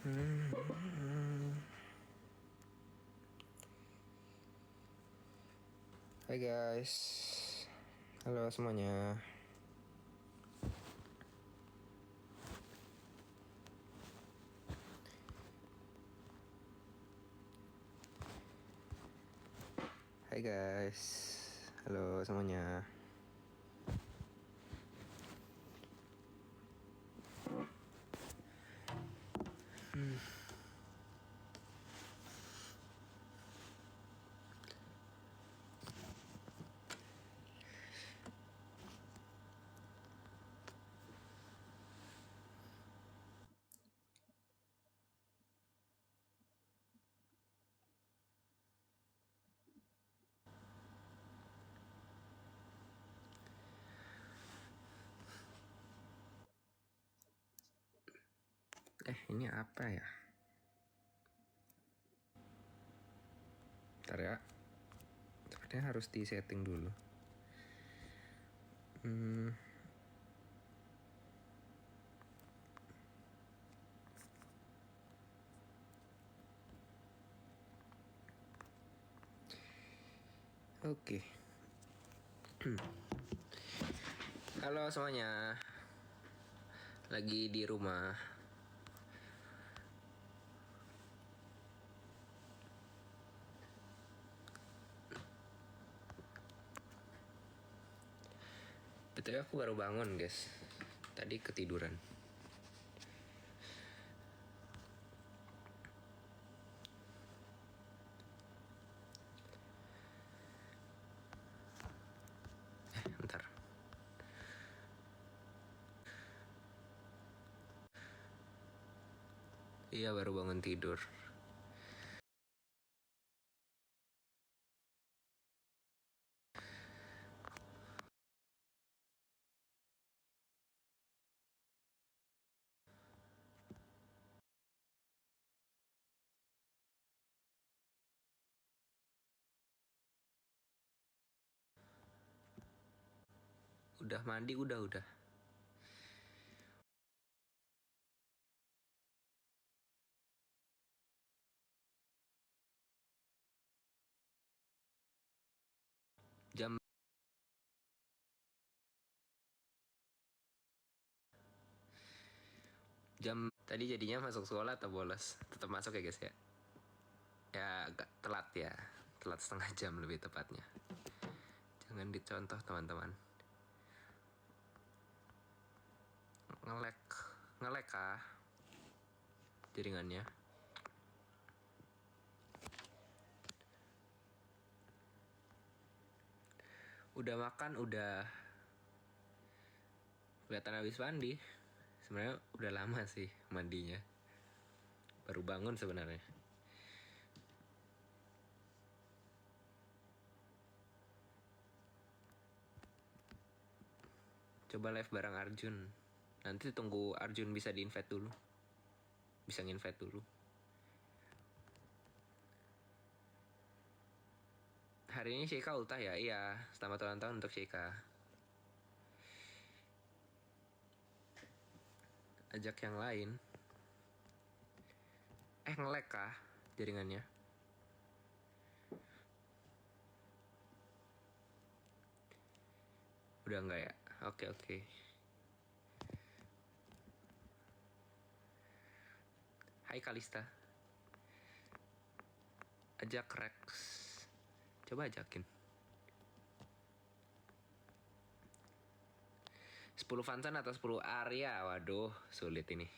Hai guys, halo semuanya. Hai guys, halo semuanya. Ini apa ya? Bentar ya. Sepertinya harus di setting dulu. Oke. Halo semuanya. Lagi di rumah. Betul, aku baru bangun guys. Tadi ketiduran. Bentar. Iya, baru bangun tidur. Udah mandi, udah. Jam tadi jadinya masuk sekolah atau bolos? Tetap masuk ya guys ya. Ya agak telat ya. Telat setengah jam lebih tepatnya. Jangan dicontoh teman-teman. Ngelek kah jaringannya? Udah makan, udah. Kelihatan habis mandi. Sebenarnya udah lama sih mandinya. Baru bangun sebenarnya. Coba live bareng Arjun. Nanti tunggu Arjun bisa di-invite dulu. Bisa nge-invite dulu. Hari ini Sheikha ultah ya? Iya, selamat ulang tahun untuk Sheikha. Ajak yang lain. Nge-lag kah jaringannya? Udah enggak ya? Oke. Hai Kalista. Ajak Rex. Coba ajakin. 10 Vansan atau 10 Arya? Waduh, sulit ini.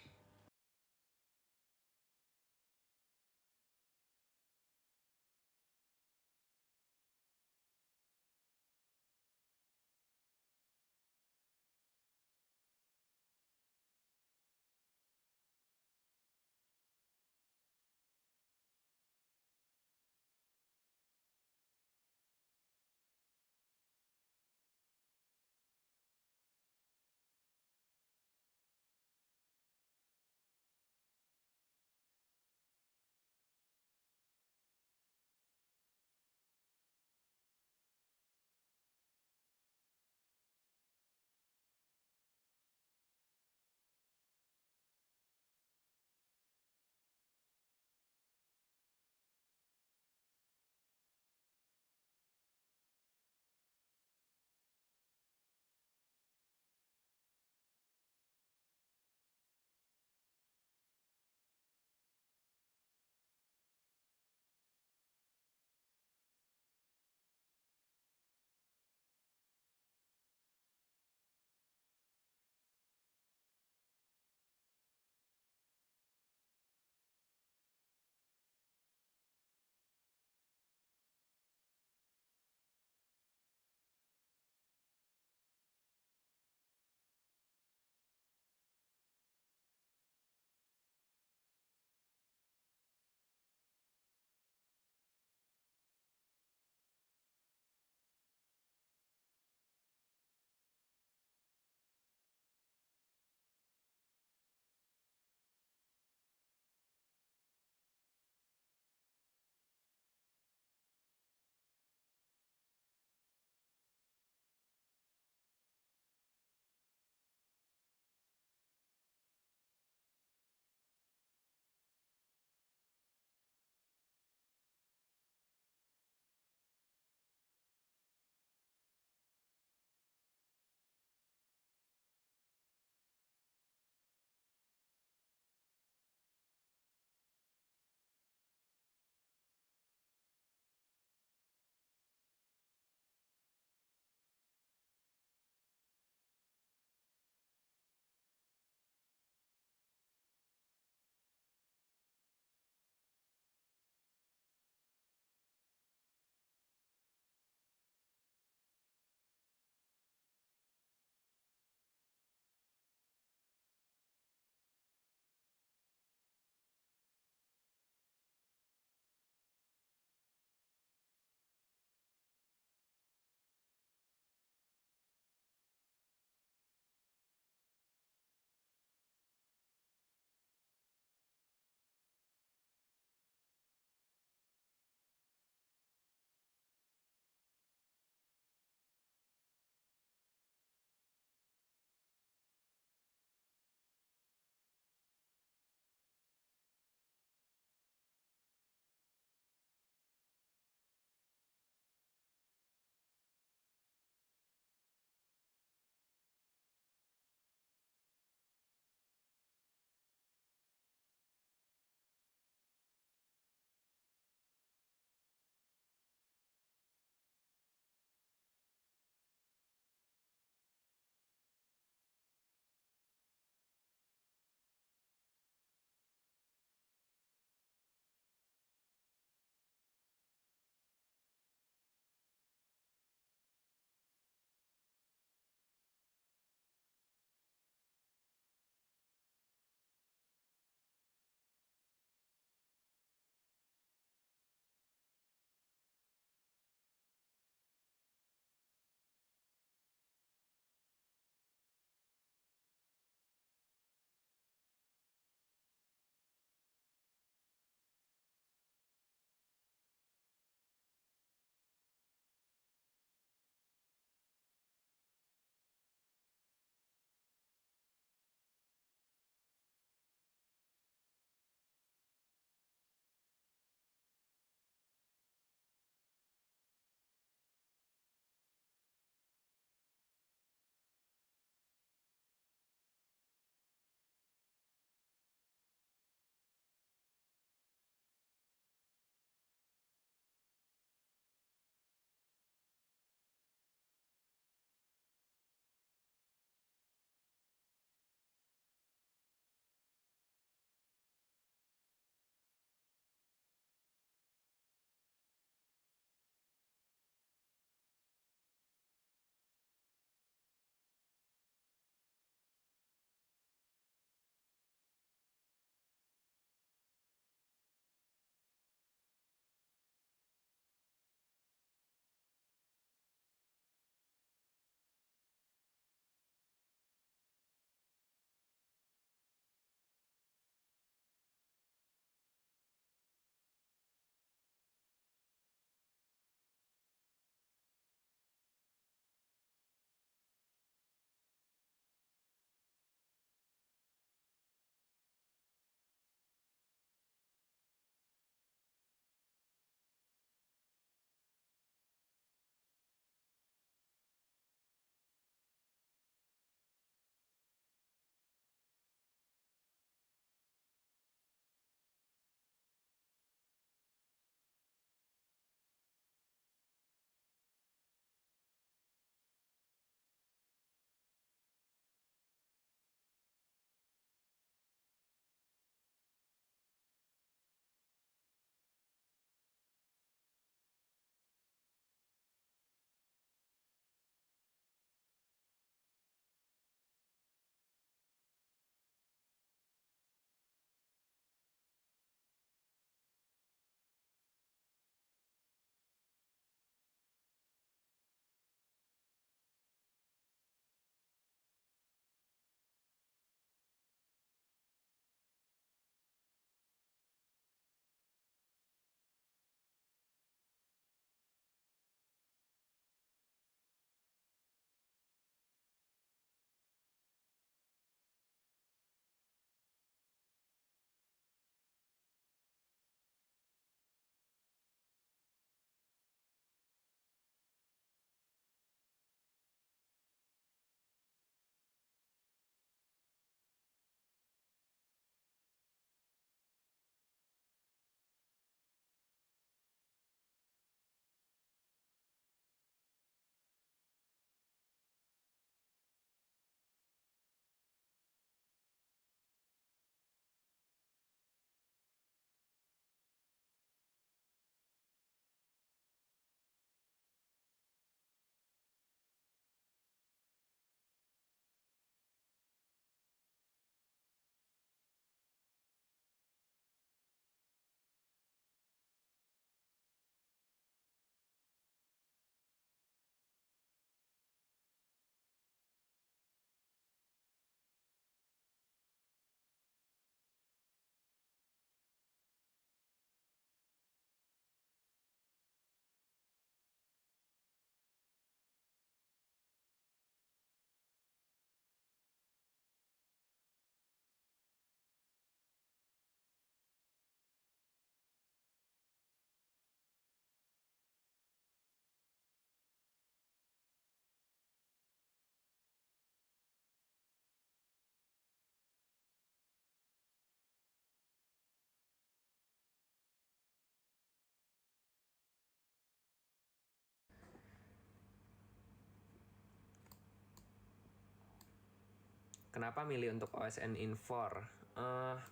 Kenapa milih untuk OSN Infor?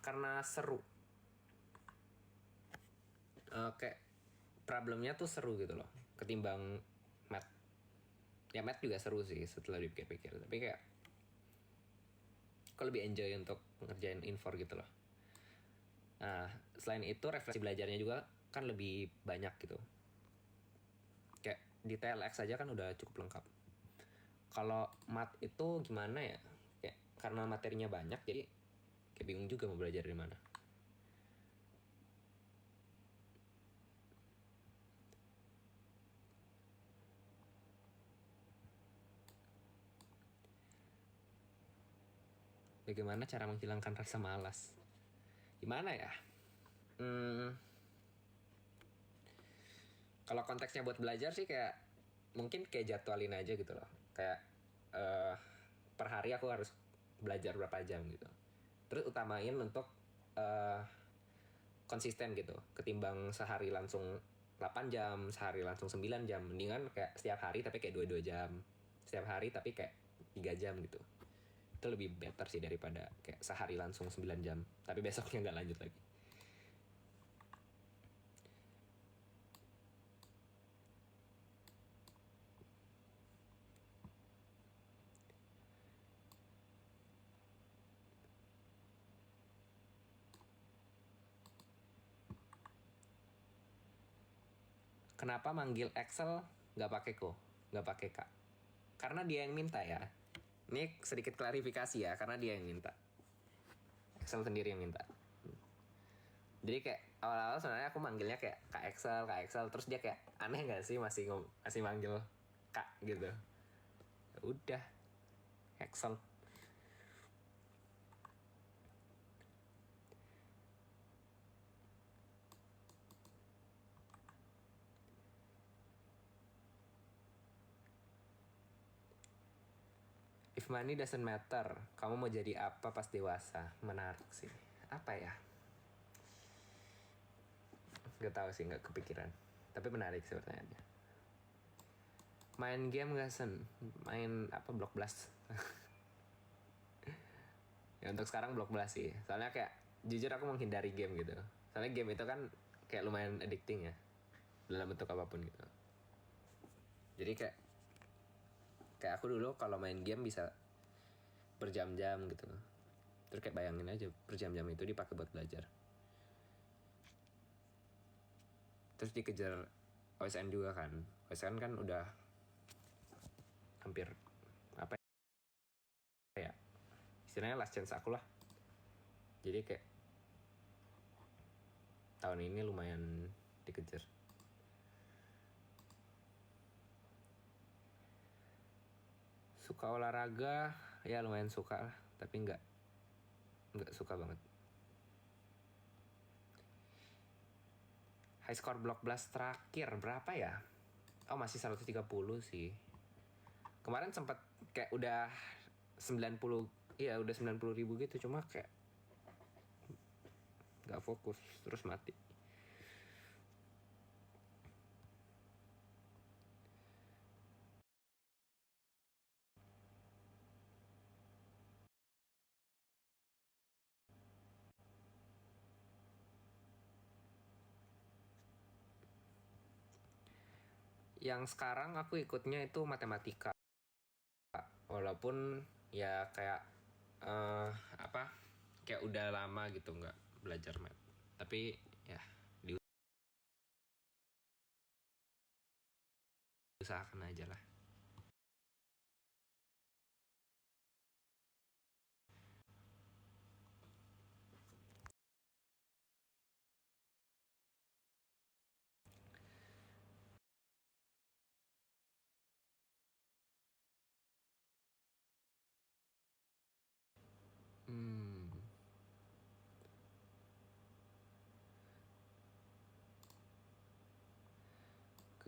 Karena seru. Kayak problemnya tuh seru gitu loh, ketimbang math. Ya math juga seru sih setelah dipikir-pikir, tapi kayak aku lebih enjoy untuk ngerjain Infor gitu loh. Nah, selain itu referensi belajarnya juga kan lebih banyak gitu. Kayak di TLX aja kan udah cukup lengkap. Kalau math itu gimana ya? Kayak karena materinya banyak jadi kayak bingung juga mau belajar dari mana. Bagaimana cara menghilangkan rasa malas? Gimana ya? Kalau konteksnya buat belajar sih kayak mungkin kayak jadwalin aja gitu loh. Kayak per hari aku harus belajar berapa jam gitu. Terus utamain untuk konsisten gitu. Ketimbang sehari langsung 8 jam, sehari langsung 9 jam. Mendingan kayak setiap hari tapi kayak 2-2 jam. Setiap hari tapi kayak 3 jam gitu. Itu lebih better sih daripada kayak sehari langsung 9 jam tapi besoknya nggak lanjut lagi. Kenapa manggil Excel nggak pakai ko, nggak pakai kak? Karena dia yang minta ya. Ini sedikit klarifikasi ya, karena dia yang minta. Excel sendiri yang minta. Jadi kayak awal-awal sebenarnya aku manggilnya kayak Kak Excel, terus dia kayak aneh nggak sih masih manggil Kak gitu. Ya udah, Excel. If money doesn't matter, kamu mau jadi apa pas dewasa? Menarik sih. Apa ya? Gak tahu sih, nggak kepikiran. Tapi menarik sih pertanyaannya. Main game gak sen? Main apa, Block Blast? Ya untuk sekarang Block Blast sih. Soalnya kayak jujur aku menghindari game gitu. Soalnya game itu kan kayak lumayan addicting ya. Dalam bentuk apapun gitu. Jadi kayak aku dulu kalau main game bisa berjam-jam gitu. Terus kayak bayangin aja berjam-jam itu dipakai buat belajar. Terus dikejar OSN juga kan. OSN kan udah hampir apa ya, istilahnya last chance aku lah. Jadi kayak tahun ini lumayan dikejar. Suka olahraga ya, lumayan suka lah, tapi nggak suka banget. High score Block Blast terakhir berapa ya? Oh masih 130 sih. Kemarin sempat kayak udah 90, iya udah 90.000 gitu, cuma kayak nggak fokus terus mati. Yang sekarang aku ikutnya itu matematika. Walaupun ya kayak apa, kayak udah lama gitu nggak belajar math. Tapi ya diusahakan aja lah.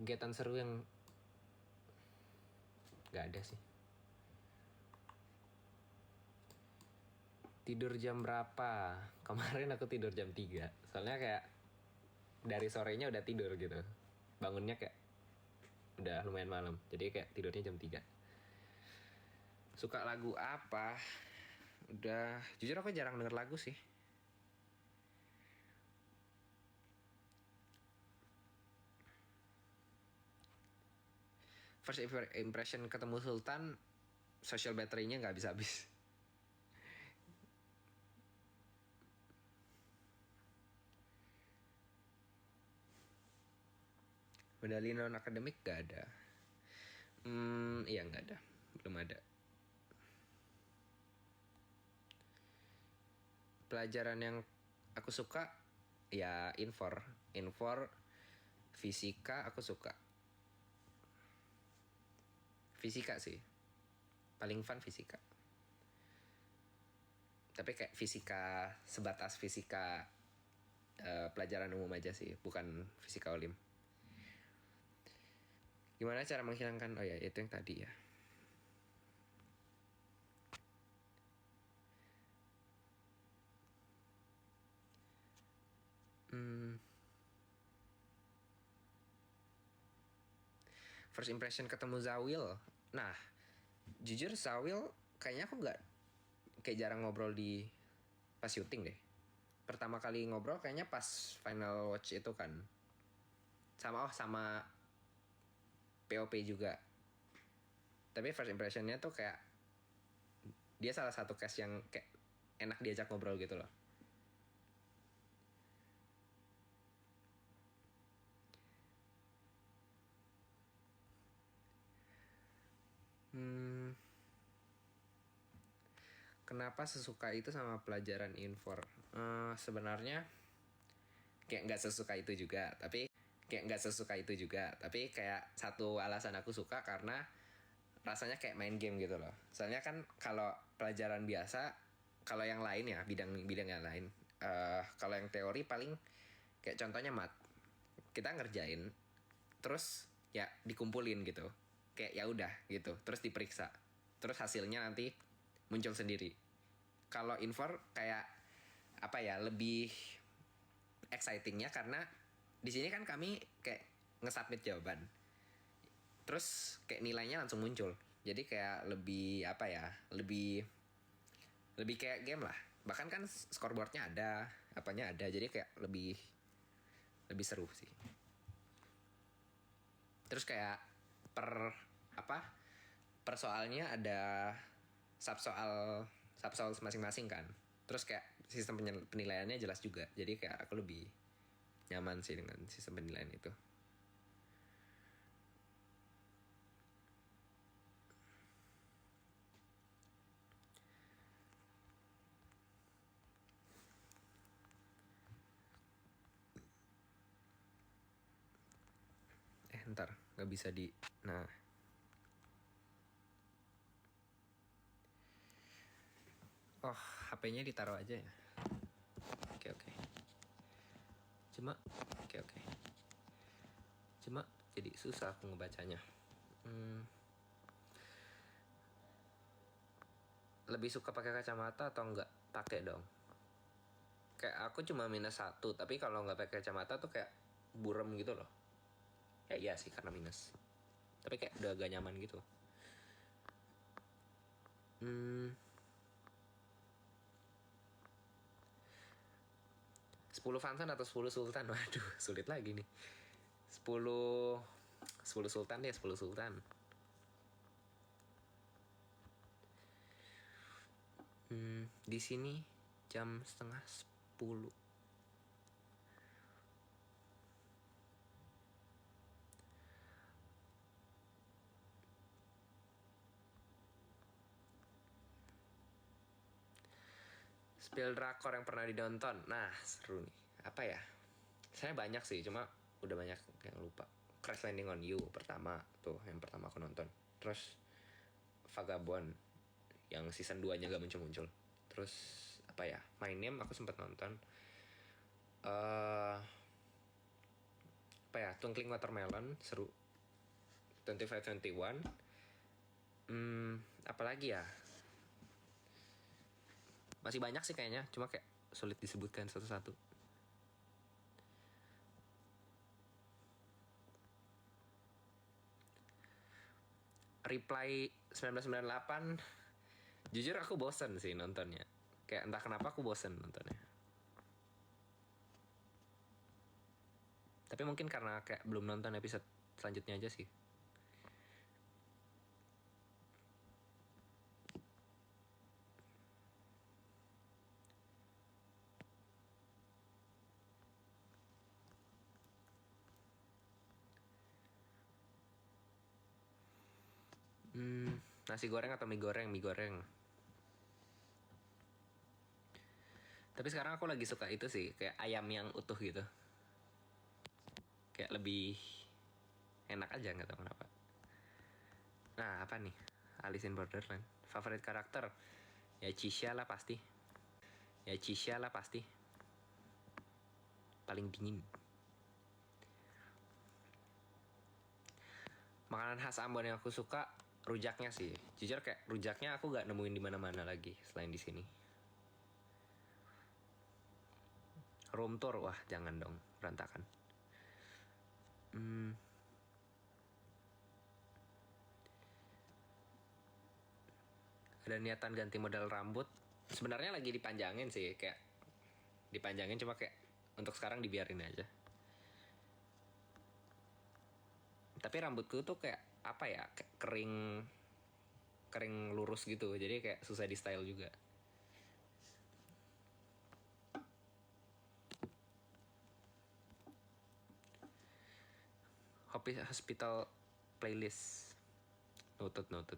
Kegiatan seru yang nggak ada sih. Tidur jam berapa? Kemarin aku tidur jam 3. Soalnya kayak dari sorenya udah tidur gitu. Bangunnya kayak udah lumayan malam. Jadi kayak tidurnya jam 3. Suka lagu apa? Jujur aku jarang denger lagu sih. First impression ketemu Sultan, social battery-nya nggak habis-habis. Medali non akademik gak ada. Iya nggak ada, belum ada. Pelajaran yang aku suka ya infor, fisika aku suka. Fisika sih, paling fun fisika. Tapi kayak fisika sebatas fisika pelajaran umum aja sih, bukan fisika olim. Gimana cara menghilangkan, oh ya itu yang tadi ya. First impression ketemu Zawil. Nah, jujur Zawil kayaknya aku nggak, kayak jarang ngobrol di pas syuting deh. Pertama kali ngobrol kayaknya pas final watch itu kan. Sama POP juga. Tapi first impressionnya tuh kayak dia salah satu cast yang kayak enak diajak ngobrol gitu loh. Kenapa sesuka itu sama pelajaran infor? Sebenarnya kayak nggak sesuka itu juga, tapi kayak satu alasan aku suka karena rasanya kayak main game gitu loh. Soalnya kan kalau pelajaran biasa, kalau yang lain ya bidang yang lain, kalau yang teori paling kayak contohnya kita ngerjain, terus ya dikumpulin gitu, kayak ya udah gitu, terus diperiksa, terus hasilnya nanti muncul sendiri. Kalau infor kayak apa ya, lebih excitingnya karena di sini kan kami kayak nge-submit jawaban, terus kayak nilainya langsung muncul, jadi kayak lebih apa ya, lebih kayak game lah. Bahkan kan scoreboardnya ada, apanya ada, jadi kayak lebih seru sih. Terus kayak per soalnya ada sub soal masing-masing kan. Terus kayak sistem penilaiannya jelas juga, jadi kayak aku lebih nyaman sih dengan sistem penilaian itu. Ntar nggak bisa nah. Oh, HP-nya ditaruh aja ya. Oke. Cuma jadi susah aku ngebacanya. Lebih suka pakai kacamata atau enggak? Pakai dong. Kayak aku cuma -1, tapi kalau nggak pakai kacamata tuh kayak burem gitu loh. Ya iya sih karena minus. Tapi kayak udah agak nyaman gitu. 10 Vansan atau 10 Sultan? Waduh, sulit lagi nih. 10 Sultan deh, 10 Sultan. Di sini jam 9:30. Spill drakor yang pernah ditonton. Nah, seru nih. Apa ya? Saya banyak sih, cuma udah banyak yang lupa. Crash Landing on You pertama tuh, yang pertama aku nonton. Terus Vagabond yang season 2-nya gak muncul-muncul. Terus apa ya? My Name aku sempat nonton. Apa ya? Twinkling Watermelon seru. 25-21. Apalagi ya? Masih banyak sih kayaknya, cuma kayak sulit disebutkan satu-satu. Reply 1998 Jujur aku bosen sih nontonnya. Kayak entah kenapa aku bosen nontonnya. Tapi mungkin karena kayak belum nonton episode selanjutnya aja sih. Nasi goreng atau mie goreng? Mie goreng. Tapi sekarang aku lagi suka itu sih, kayak ayam yang utuh gitu. Kayak lebih enak aja, nggak tahu kenapa. Nah, apa nih? Alice in Borderland. Favorit karakter? Ya Chisha lah pasti. Paling dingin. Makanan khas Ambon yang aku suka rujaknya sih. Jujur kayak rujaknya aku gak nemuin di mana-mana lagi selain di sini. Room tour, wah jangan dong, berantakan. Ada niatan ganti model rambut. Sebenarnya lagi dipanjangin sih, kayak dipanjangin cuma kayak untuk sekarang dibiarin aja. Tapi rambutku tuh kayak apa ya, kayak kering lurus gitu, jadi kayak susah di style juga. Hospital playlist. Noted.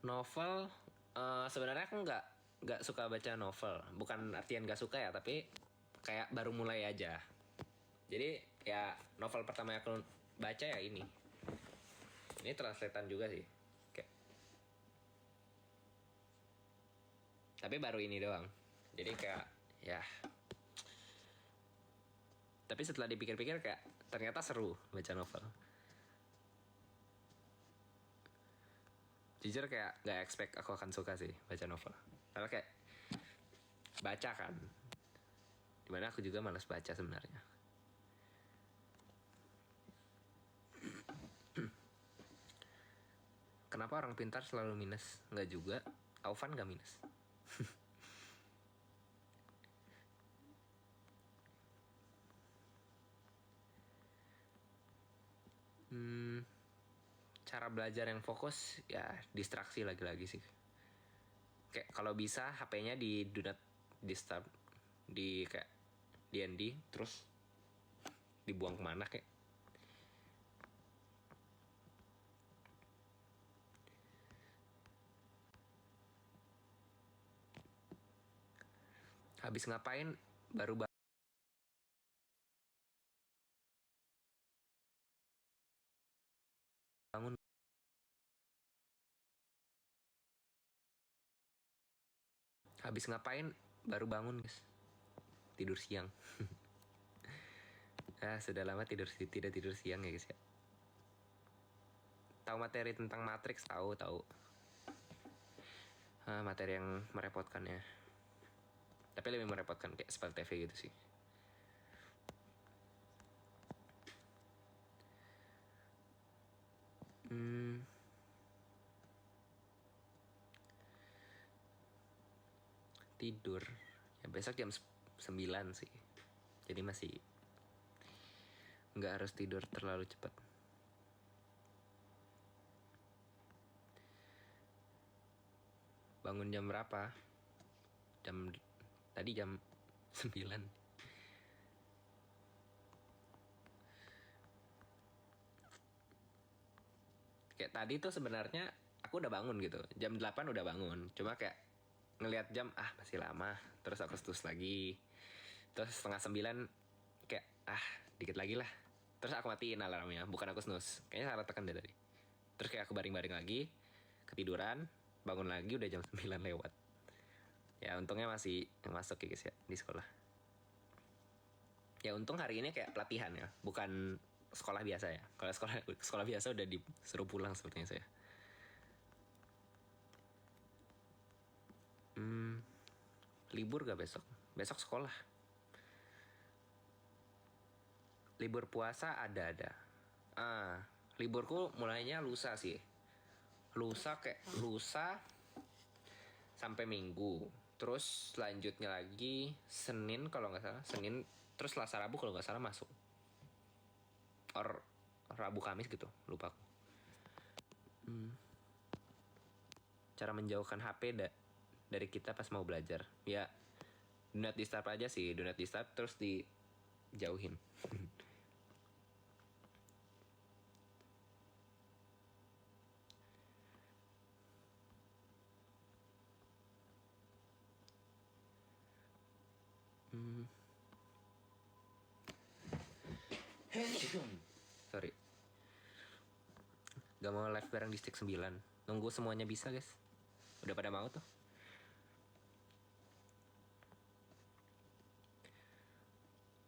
Novel, sebenarnya aku nggak suka baca novel. Bukan artian nggak suka ya, tapi kayak baru mulai aja. Jadi ya novel pertama yang aku baca ya ini. Ini translatean juga sih. Kayak. Tapi baru ini doang. Jadi kayak ya. Tapi setelah dipikir-pikir kayak ternyata seru baca novel. Jujur kayak gak expect aku akan suka sih baca novel. Karena kayak baca kan. Dimana aku juga malas baca sebenarnya. Kenapa orang pintar selalu minus? Nggak juga. Aufan nggak minus. Cara belajar yang fokus ya distraksi lagi-lagi sih. Kayak kalau bisa HP-nya di do not disturb, di kayak DND, terus dibuang kemana kayak. Habis ngapain baru bangun. Habis ngapain baru bangun guys. Tidur siang. Sudah lama tidak tidur siang ya guys ya. Tahu materi tentang Matrix? Tahu. Materi yang merepotkan ya. Tapi lebih merepotkan kayak Spell TV gitu sih. Tidur ya besok jam 9 sih. Jadi masih nggak harus tidur terlalu cepat. Bangun jam berapa? Tadi jam 9. Kayak tadi tuh sebenarnya aku udah bangun gitu. Jam 8 udah bangun. Cuma kayak ngelihat jam, masih lama. Terus aku setus lagi. Terus setengah 9 kayak dikit lagi lah. Terus aku matiin alarmnya, bukan aku snooze. Kayaknya salah tekan deh tadi. Terus kayak aku baring-baring lagi, ketiduran, bangun lagi udah jam 9 lewat. Ya untungnya masih masuk ya guys ya di sekolah. Ya untung hari ini kayak pelatihan ya, bukan sekolah biasa ya. Kalau sekolah biasa udah disuruh pulang sepertinya saya. Libur gak besok? Besok sekolah. Libur puasa ada. Liburku mulainya lusa sih. lusa sampai Minggu, terus selanjutnya lagi Senin kalau nggak salah, Senin terus Selasa Rabu kalau nggak salah masuk, or Rabu Kamis gitu, lupa aku. Cara menjauhkan HP dari kita pas mau belajar, ya do not disturb aja sih, do not disturb terus dijauhin. Sorry, gak mau live bareng di Stick 9. Nunggu semuanya bisa guys. Udah pada mau tuh.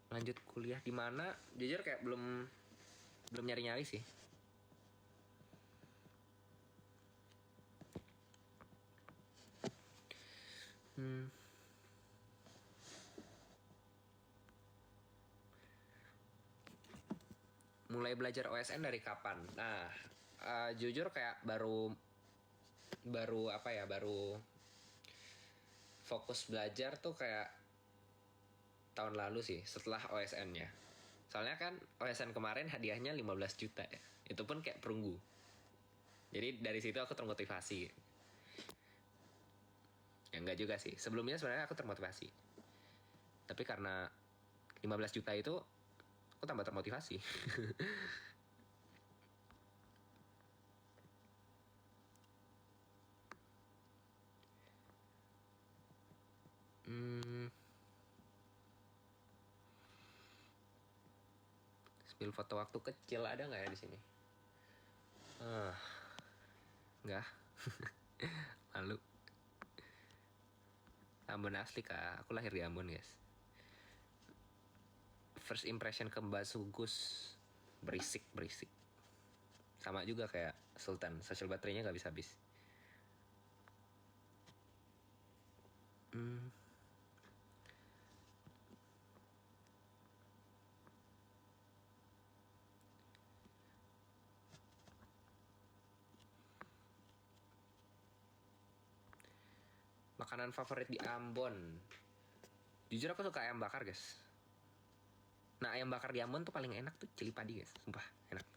Lanjut kuliah di mana? Jujur kayak belum nyari-nyari sih. Mulai belajar OSN dari kapan? Nah, jujur kayak baru fokus belajar tuh kayak tahun lalu sih, setelah OSN-nya. Soalnya kan OSN kemarin hadiahnya 15 juta ya. Itu pun kayak perunggu. Jadi dari situ aku termotivasi. Ya enggak juga sih. Sebelumnya sebenarnya aku termotivasi. Tapi karena 15 juta itu aku tambah termotivasi. Spill foto waktu kecil ada nggak ya di sini? Nggak. Malu. Ambon asli kak, aku lahir di Ambon guys. First impression ke Mbak Sugus, berisik. Sama juga kayak Sultan, social baterainya nggak bisa habis. Makanan favorit di Ambon, jujur aku suka ayam bakar guys. Nah ayam bakar di Ambon tuh paling enak tuh cili padi guys, sumpah enak.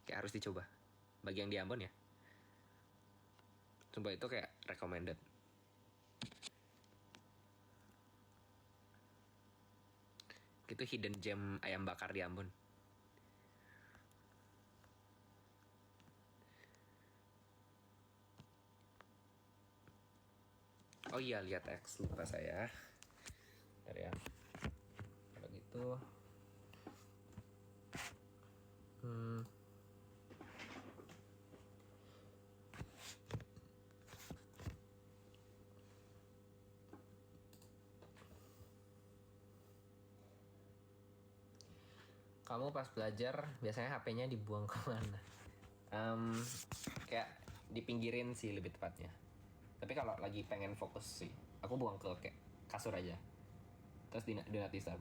Kayak harus dicoba. Bagi yang di Ambon ya, sumpah itu kayak recommended. Itu hidden gem ayam bakar di Ambon. Oh iya, lihat X, lupa saya. Bentar ya. Kalau gitu kamu pas belajar biasanya HP-nya dibuang kemana? Kayak dipinggirin sih lebih tepatnya. Tapi kalau lagi pengen fokus sih, aku buang ke kayak kasur aja. Terus di not disturb.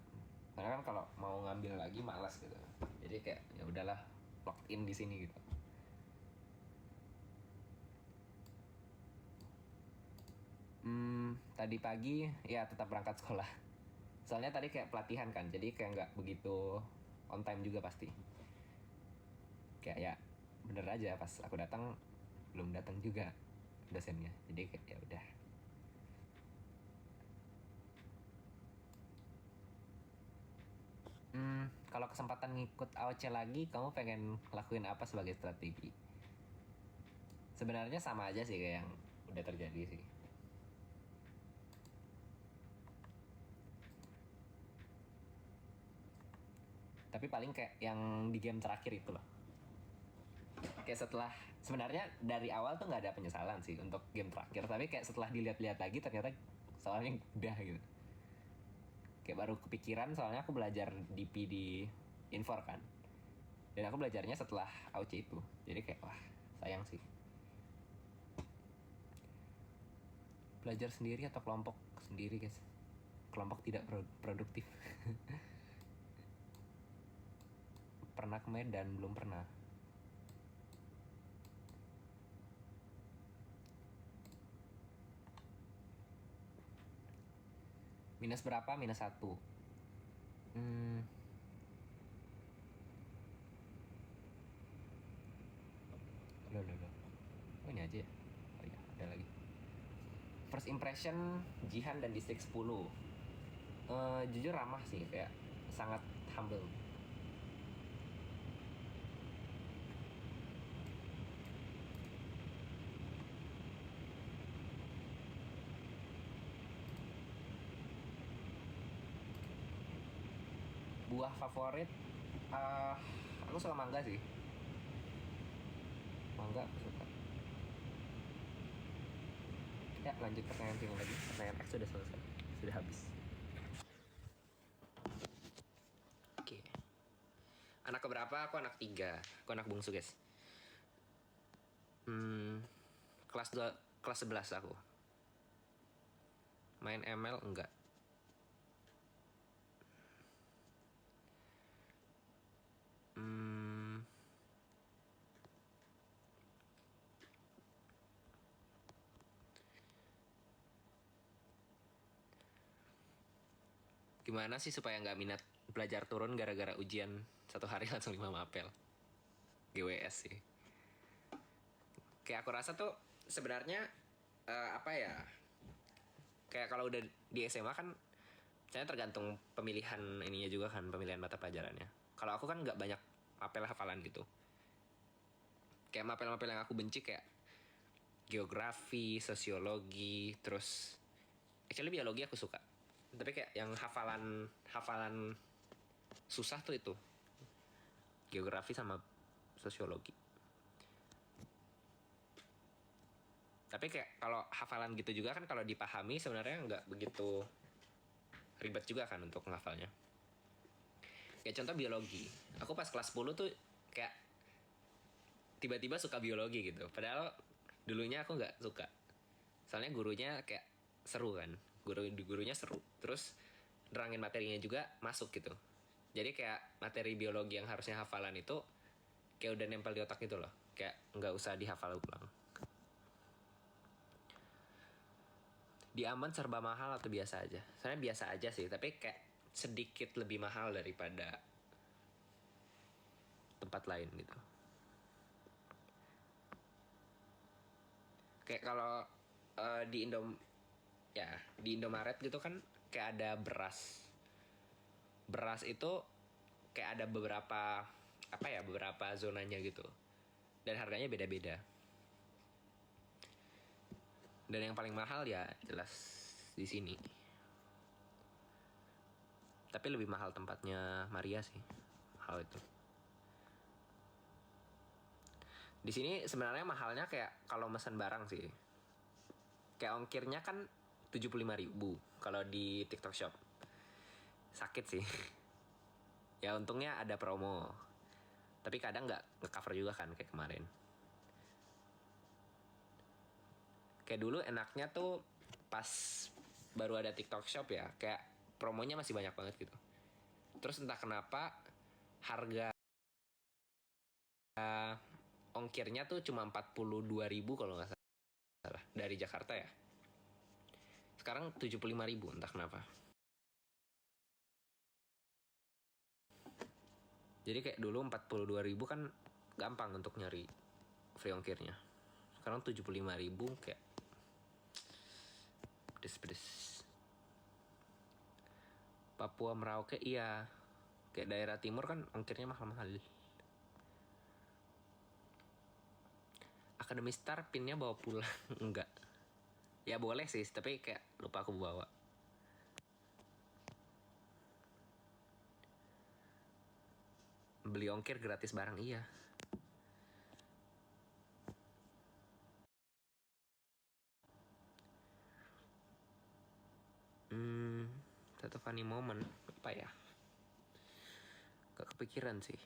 Karena kan kalau mau ngambil lagi malas gitu. Jadi kayak ya udahlah, locked in di sini gitu. Tadi pagi ya tetap berangkat sekolah. Soalnya tadi kayak pelatihan kan, jadi kayak nggak begitu on time juga pasti. Kayak ya bener aja pas aku datang belum datang juga dosennya, jadi kayak ya udah. Kalau kesempatan ngikut AOC lagi, kamu pengen lakuin apa sebagai strategi? Sebenarnya sama aja sih kayak yang udah terjadi sih. Tapi paling kayak yang di game terakhir itu loh. Kayak setelah, sebenarnya dari awal tuh nggak ada penyesalan sih untuk game terakhir, tapi kayak setelah dilihat-lihat lagi ternyata soalnya udah gitu. Kayak baru kepikiran soalnya aku belajar DP di Infor kan. Dan aku belajarnya setelah AOC itu. Jadi kayak wah, sayang sih. Belajar sendiri atau kelompok sendiri guys? Kelompok tidak produktif. Pernah ke Medan, belum pernah. Minus berapa? Minus 1. Loh. Oh ini aja ya? Oh iya, ada lagi. First impression Jihan dan Distrik 10. Jujur ramah sih, kayak sangat humble. Buah favorit, aku suka mangga sih. Mangga aku suka. Ya lanjut pertanyaan tim lagi. Pertanyaan X sudah selesai, sudah habis. Oke. Anak keberapa? Aku anak 3. Aku anak bungsu guys. Kelas 2, kelas 11 aku. Main ML enggak. Gimana sih supaya nggak minat belajar turun gara-gara ujian 1 hari langsung 5 mapel? GWS sih. Kayak aku rasa tuh sebenarnya apa ya? Kayak kalau udah di SMA kan saya tergantung pemilihan ininya juga kan, pemilihan mata pelajarannya. Kalau aku kan nggak banyak mapel hafalan gitu. Kayak mapel-mapel yang aku benci kayak geografi, sosiologi, terus actually biologi aku suka. Tapi kayak yang hafalan susah tuh itu geografi sama sosiologi. Tapi kayak kalau hafalan gitu juga kan kalau dipahami sebenarnya nggak begitu ribet juga kan untuk menghafalnya. Kayak contoh biologi. Aku pas kelas 10 tuh kayak tiba-tiba suka biologi gitu. Padahal dulunya aku nggak suka. Soalnya gurunya kayak seru kan. Gurunya seru. Terus nerangin materinya juga masuk gitu. Jadi kayak materi biologi yang harusnya hafalan itu kayak udah nempel di otak gitu loh. Kayak nggak usah dihafal ulang. Di Ambon serba mahal atau biasa aja? Soalnya biasa aja sih, tapi kayak sedikit lebih mahal daripada tempat lain gitu. Kayak kalau di di Indomaret gitu kan kayak ada beras. Beras itu kayak ada beberapa zonanya gitu. Dan harganya beda-beda. Dan yang paling mahal ya jelas di sini. Tapi lebih mahal tempatnya Maria sih. Hal itu. Di sini sebenarnya mahalnya kayak kalau mesen barang sih. Kayak ongkirnya kan 75.000 kalau di TikTok Shop. Sakit sih. Ya untungnya ada promo. Tapi kadang nggak nge-cover juga kan kayak kemarin. Kayak dulu enaknya tuh pas baru ada TikTok Shop ya, kayak promonya masih banyak banget gitu. Terus entah kenapa harga ongkirnya tuh cuma 42.000 kalau nggak salah dari Jakarta ya. Sekarang 75.000 entah kenapa. Jadi kayak dulu 42.000 kan gampang untuk nyari free ongkirnya. Sekarang 75.000 kayak pedes. Papua Merauke iya. Kayak daerah timur kan ongkirnya mahal-mahal. Akademi Star pinnya bawa pulang. Enggak. Ya boleh sih, tapi kayak lupa aku bawa. Beli ongkir gratis barang iya. Satu funny moment apa ya? Gak kepikiran sih.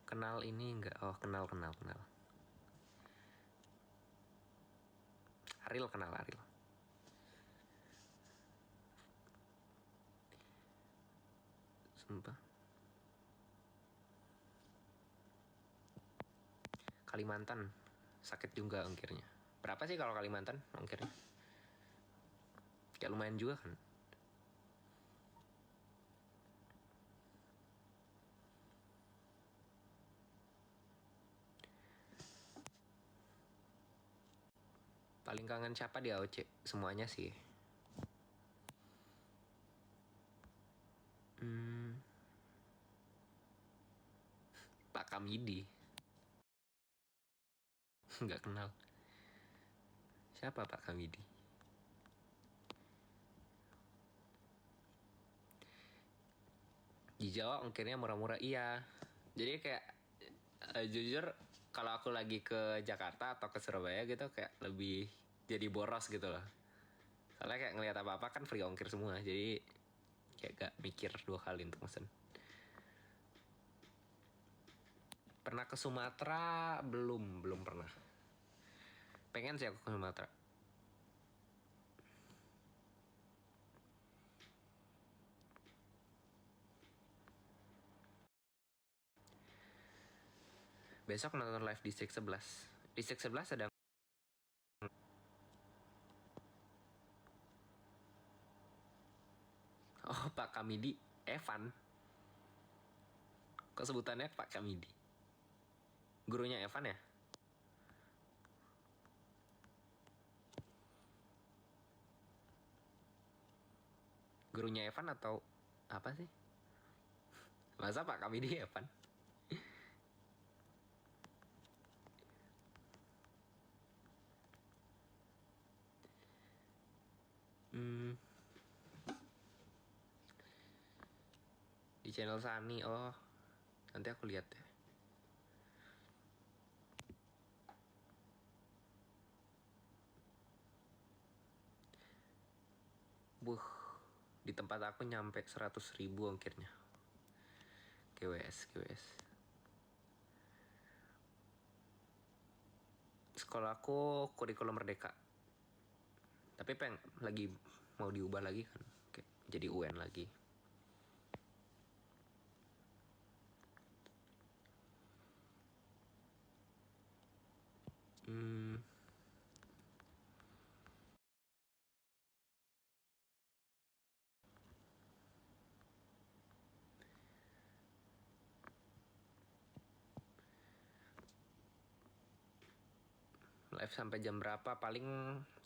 Kenal ini enggak? Oh kenal. Ariel kenal Ariel. Sumpah. Kalimantan sakit juga ongkirnya. Berapa sih kalau Kalimantan ongkirnya? Kayak lumayan juga kan. Paling kangen siapa di AOC? Semuanya sih. Pak Kamidi. Nggak kenal. Siapa Pak Kamidi? Di Jawa ongkirnya murah-murah, iya. Jadi kayak jujur kalau aku lagi ke Jakarta atau ke Surabaya gitu kayak lebih jadi boros gitu loh. Soalnya kayak ngelihat apa-apa kan free ongkir semua, jadi kayak gak mikir 2 kali untuk mesen. Pernah ke Sumatera? Belum pernah. Pengen sih aku ke Sumatera. Besok nonton live Distrik 11. Distrik 11 ada. Oh, Pak Kamidi. Evan. Kok sebutannya Pak Kamidi? Gurunya Evan ya? Gurunya Evan atau apa sih? Masa Pak Kamidi Evan? Di channel Sani. Oh, nanti aku lihat deh. Di tempat aku nyampe 100.000 ongkirnya. GWS. Sekolah aku kurikulum merdeka. Tapi lagi mau diubah lagi kan. Kayak jadi UN lagi. Live sampai jam berapa? Paling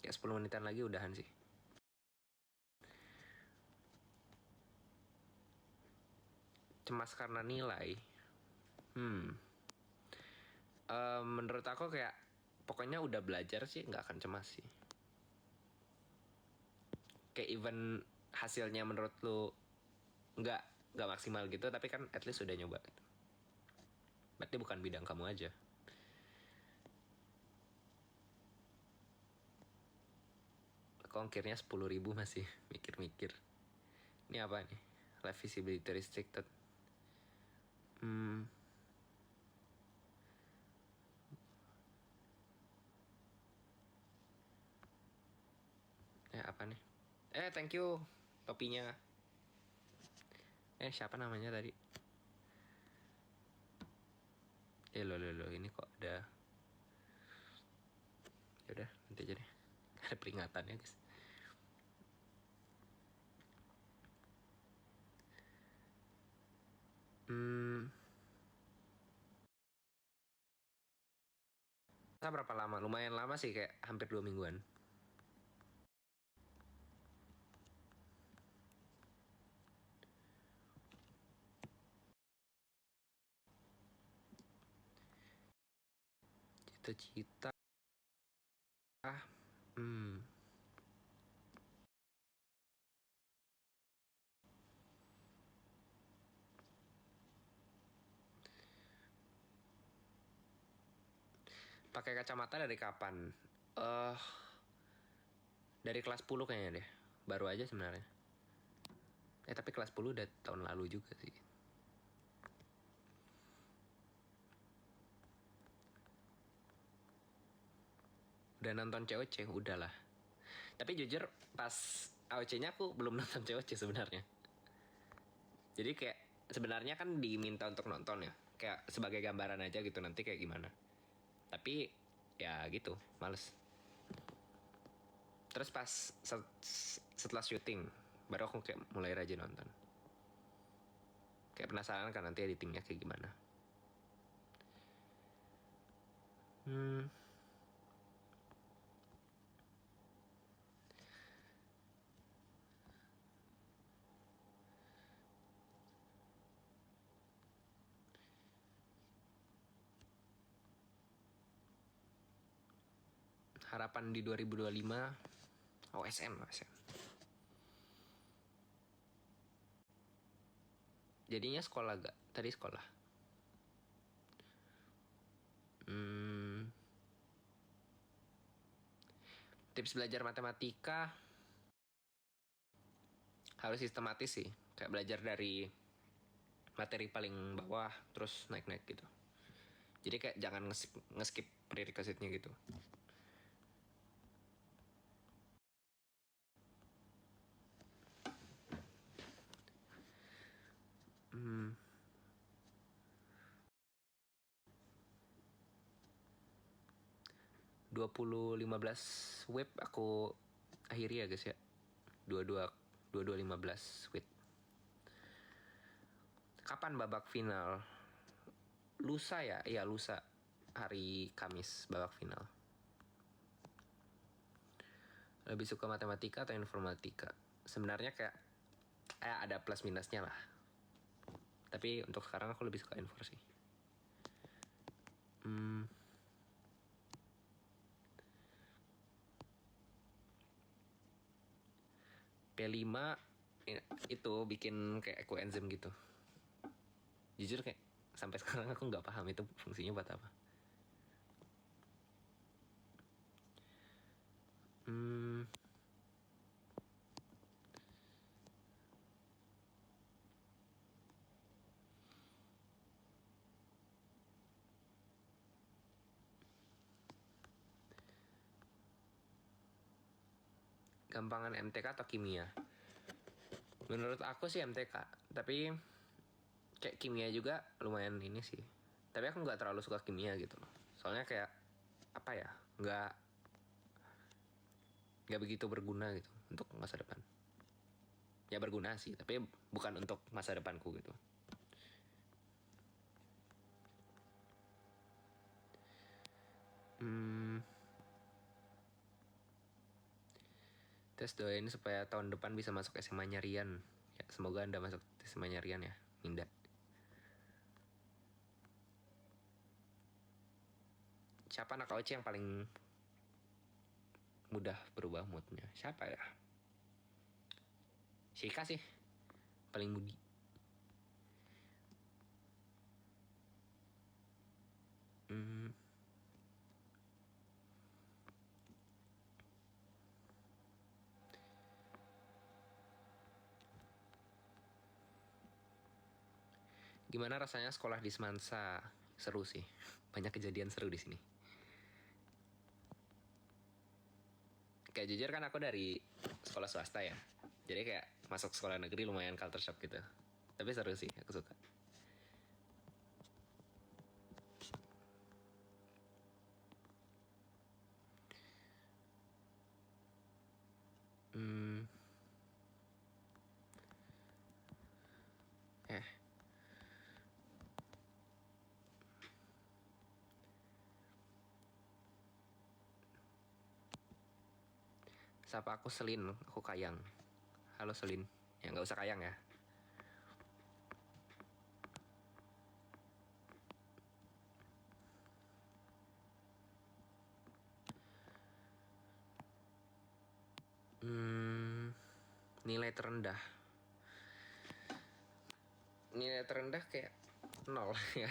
kayak 10 menitan lagi udahan sih. Cemas karena nilai. Menurut aku kayak pokoknya udah belajar sih nggak akan cemas sih. Kayak even hasilnya menurut lu nggak maksimal gitu, tapi kan at least udah nyoba gitu. Berarti bukan bidang kamu aja. Ongkirnya 10.000 masih mikir-mikir. Ini apa nih? Live visibility restricted. Apa nih? Thank you topinya. Siapa namanya tadi? Lo ini kok ada. Yaudah nanti aja deh. Ada peringatannya guys. Berapa lama? Lumayan lama sih, kayak hampir 2 mingguan. Cita-cita. Pakai kacamata dari kapan? Dari kelas 10 kayaknya deh. Baru aja sebenarnya. Tapi kelas 10 udah tahun lalu juga sih. Udah nonton COC, udahlah. Tapi jujur pas AOC-nya aku belum nonton COC sebenarnya. Jadi kayak sebenarnya kan diminta untuk nonton ya. Kayak sebagai gambaran aja gitu nanti kayak gimana. Tapi ya gitu, males. Terus pas setelah syuting baru aku kayak mulai rajin nonton. Kayak penasaran kan nanti editingnya kayak gimana. Harapan di 2025 OSM. Jadinya sekolah gak? Tadi sekolah. Tips belajar matematika harus sistematis sih. Kayak belajar dari materi paling bawah terus naik-naik gitu. Jadi kayak jangan nge-skip prerequisite-nya gitu. 2015 web aku akhiri ya guys ya. 22 web. Kapan babak final? Lusa ya? Iya lusa. Hari Kamis babak final. Lebih suka matematika atau informatika? Sebenarnya kayak ada plus minusnya lah. Tapi untuk sekarang aku lebih suka info sih. P5 itu bikin kayak coenzyme gitu. Jujur kayak sampai sekarang aku nggak paham itu fungsinya buat apa. Gampangan MTK atau kimia? Menurut aku sih MTK, tapi kayak kimia juga lumayan ini sih. Tapi aku nggak terlalu suka kimia gitu loh. Soalnya kayak apa ya, nggak begitu berguna gitu untuk masa depan. Ya berguna sih, tapi bukan untuk masa depanku gitu. Terus doain supaya tahun depan bisa masuk SMA-nya Rian. Ya, semoga Anda masuk SMA-nya Rian ya, Minda. Siapa anak OC yang paling mudah berubah moodnya? Siapa ya? Shika sih, paling mudi. Gimana rasanya sekolah di Semansa? Seru sih, banyak kejadian seru di sini. Kayak jujur kan aku dari sekolah swasta ya, jadi kayak masuk sekolah negeri lumayan culture shock gitu. Tapi seru sih, aku suka. Sapa aku Selin, aku Kayang. Halo Selin, ya nggak usah Kayang ya. Nilai terendah. Nilai terendah kayak 0 ya.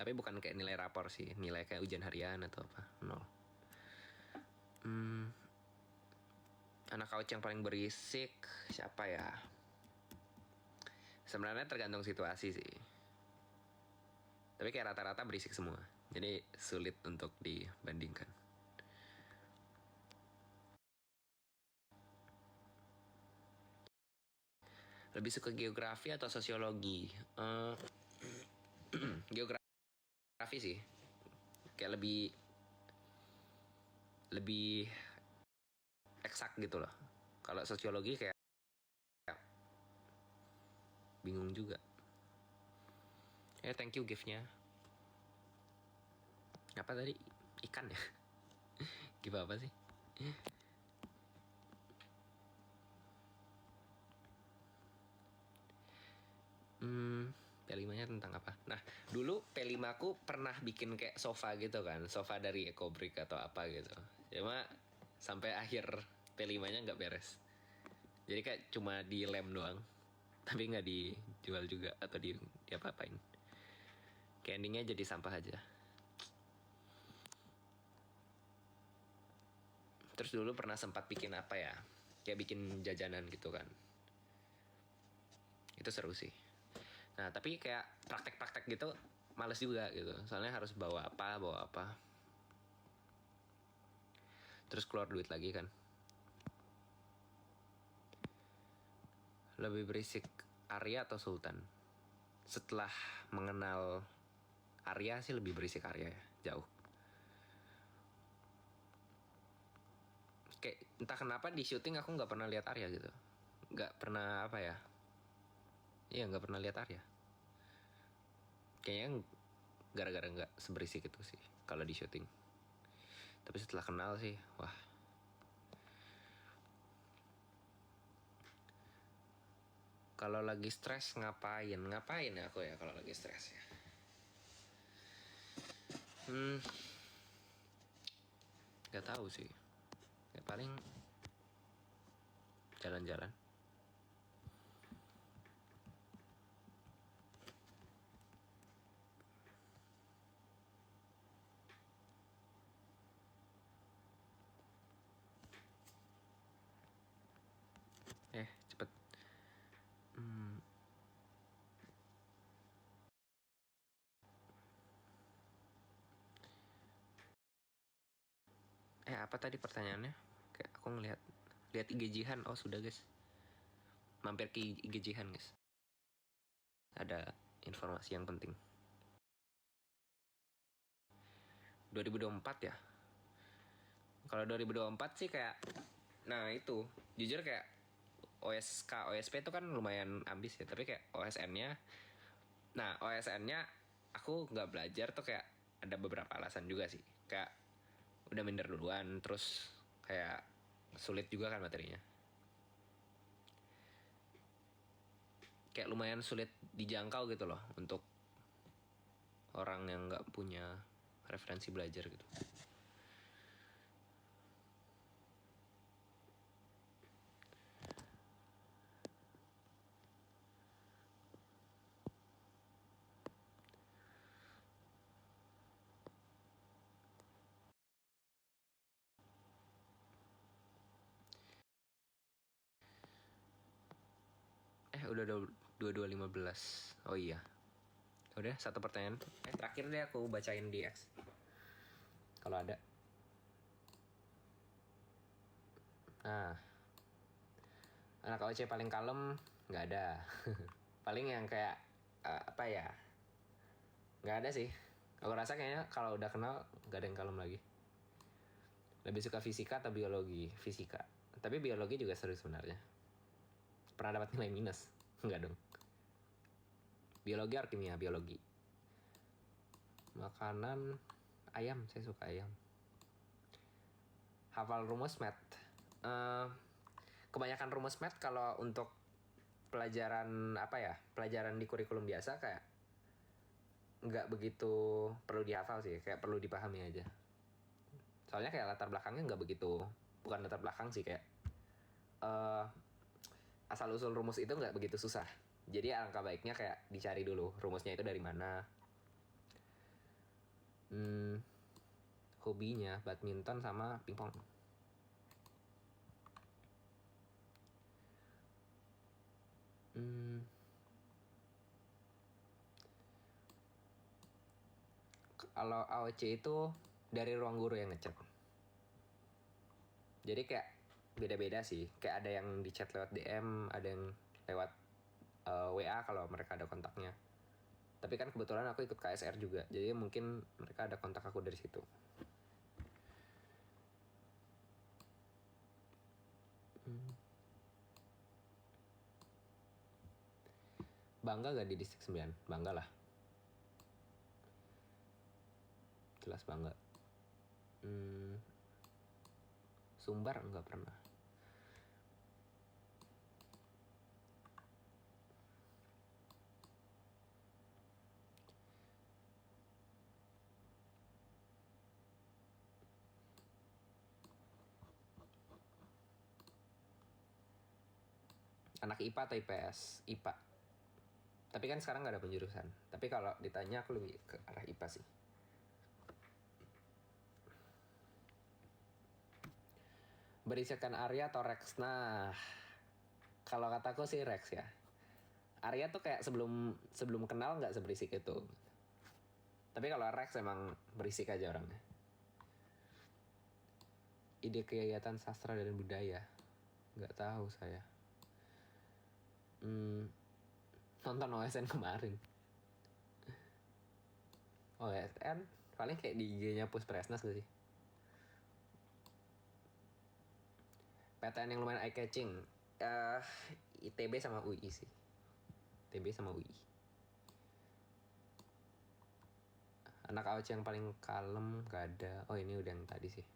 Tapi bukan kayak nilai rapor sih, nilai kayak ujian harian atau apa, 0. Anak couch yang paling berisik siapa ya? Sebenarnya tergantung situasi sih. Tapi kayak rata-rata berisik semua, jadi sulit untuk dibandingkan. Lebih suka geografi atau sosiologi? Geografi sih, kayak lebih eksak gitu loh. Kalau sosiologi kayak bingung juga. Thank you gift-nya. Apa tadi? Ikan ya? Gift apa sih? P5-nya tentang apa? Nah, dulu P5 aku pernah bikin kayak sofa gitu kan. Sofa dari Ecobrick atau apa gitu. Cuma sampai akhir P5-nya nggak beres. Jadi kayak cuma dilem doang. Tapi nggak dijual juga atau apa-apain. Kayak endingnya jadi sampah aja. Terus dulu pernah sempat bikin apa ya? Kayak bikin jajanan gitu kan. Itu seru sih. Nah, tapi kayak praktek-praktek gitu males juga gitu. Soalnya harus bawa apa. Terus keluar duit lagi kan. Lebih berisik Arya atau Sultan? Setelah mengenal Arya sih lebih berisik Arya ya, jauh. Kayak entah kenapa di syuting aku nggak pernah lihat Arya gitu. Nggak pernah apa ya. Iya, nggak pernah lihat Arya. Kayaknya gara-gara nggak seberisik itu sih kalau di syuting. Tapi setelah kenal sih, wah. Kalau lagi stres ngapain ya aku ya kalau lagi stres ya. Nggak tahu sih. Ya paling jalan-jalan. Cepet. Apa tadi pertanyaannya? Kayak aku lihat IG Jihan. Oh sudah guys. Mampir ke IG Jihan guys. Ada informasi yang penting. 2024 ya. Kalau 2024 sih kayak, nah itu jujur kayak OSP itu kan lumayan ambis ya, tapi kayak OSN-nya aku nggak belajar tuh kayak ada beberapa alasan juga sih. Kayak udah minder duluan, terus kayak sulit juga kan materinya. Kayak lumayan sulit dijangkau gitu loh untuk orang yang nggak punya referensi belajar gitu. Udah 22:15. Oh iya. Udah satu pertanyaan. Terakhir deh aku bacain di X. Kalau ada. Nah, anak OC paling kalem nggak ada. Paling yang kayak apa ya? Nggak ada sih. Aku rasa kayaknya kalau udah kenal nggak ada yang kalem lagi. Lebih suka fisika atau biologi? Fisika. Tapi biologi juga seru sebenarnya. Pernah dapat nilai minus? Nggak dong. Biologi atau kimia? Biologi. Makanan ayam, saya suka ayam. Hafal rumus math. Kebanyakan rumus math kalau untuk pelajaran pelajaran di kurikulum biasa kayak nggak begitu perlu dihafal sih, kayak perlu dipahami aja. Soalnya kayak latar belakangnya nggak begitu, bukan latar belakang sih, kayak asal usul rumus itu nggak begitu susah. Jadi alangkah baiknya kayak dicari dulu rumusnya itu dari mana. Hobinya badminton sama pingpong. Kalau AOC itu dari ruang guru yang ngechat. Jadi kayak beda-beda sih. Kayak ada yang di chat lewat DM, ada yang lewat WA kalau mereka ada kontaknya. Tapi kan kebetulan aku ikut KSR juga, jadi mungkin mereka ada kontak aku dari situ. Bangga gak di Distrik 9? Bangga lah. Jelas bangga. Sumbar enggak pernah. Anak IPA atau IPS? IPA. Tapi kan sekarang gak ada penjurusan. Tapi kalau ditanya aku lebih ke arah IPA sih. Berisikkan Arya atau Rex? Nah, kalau kataku sih Rex ya. Arya tuh kayak sebelum kenal nggak seberisik itu. Tapi kalau Rex emang berisik aja orangnya. Ide kegiatan sastra dan budaya? Nggak tahu saya. Nonton OSN kemarin. OSN paling kayak di IG-nya Puspresnas gak sih? PTN yang lumayan eye catching, ITB sama UI sih. ITB sama UI. Anak AOC yang paling kalem gak ada. Oh ini udah yang tadi sih.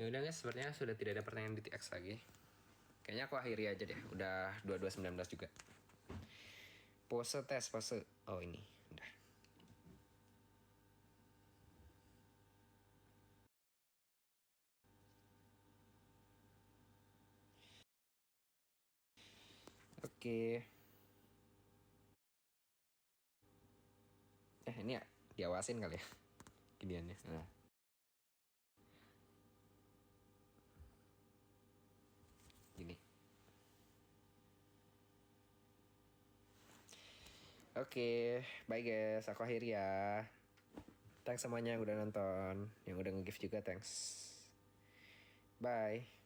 Ya udah guys, sepertinya sudah tidak ada pertanyaan di TX lagi. Kayaknya aku akhiri aja deh. Udah 22.19 juga. Pose tes, pose. Oh ini, udah. Oke. Ini ya diawasin kali ya. Giniannya. Nah. Gini. Oke, bye guys. Aku akhiri ya. Thanks semuanya yang udah nonton. Yang udah nge-give juga thanks. Bye.